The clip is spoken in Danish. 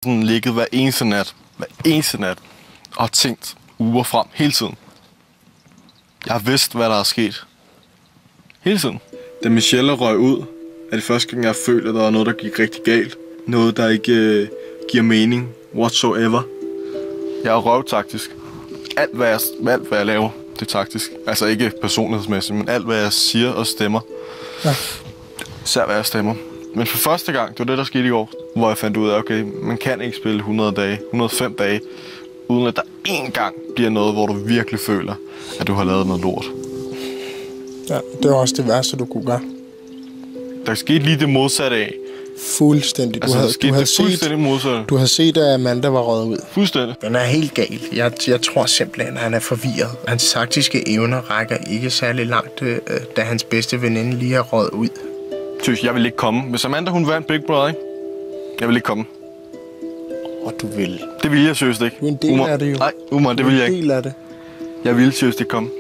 sådan ligget hver eneste nat, og tænkt uger frem hele tiden. Jeg har vidst, hvad der er sket. Hele tiden. Da Michelle røg ud, er det første gang, jeg har følt, at der var noget, der gik rigtig galt. Noget, der ikke giver mening whatsoever. Jeg er røvtaktisk. Alt, hvad jeg laver, det er taktisk. Altså ikke personlighedsmæssigt, men alt, hvad jeg siger og stemmer. Ja. Især hvad jeg stemmer. Men for første gang, det var det, der skete i år, hvor jeg fandt ud af, okay, man kan ikke spille 100 dage, 105 dage, uden at der én gang bliver noget, hvor du virkelig føler, at du har lavet noget lort. Ja, det var også det værste, du kunne gøre. Der skete lige det modsatte af. Fuldstændig. Du havde set, at Amanda var røget ud. Fuldstændig. Den er helt gal. Jeg tror simpelthen, at han er forvirret. Hans taktiske evner rækker ikke særlig langt, da hans bedste veninde lige er røget ud. Tøs, jeg vil ikke komme. Hvis Amanda hun vandt Big Brother, ikke? Jeg vil ikke komme. Og du vil. Det vil jeg seriøst ikke. Du er en del af det jo. Nej, Umar, det vil jeg ikke. Du er en del af det. Jeg vil seriøst ikke komme.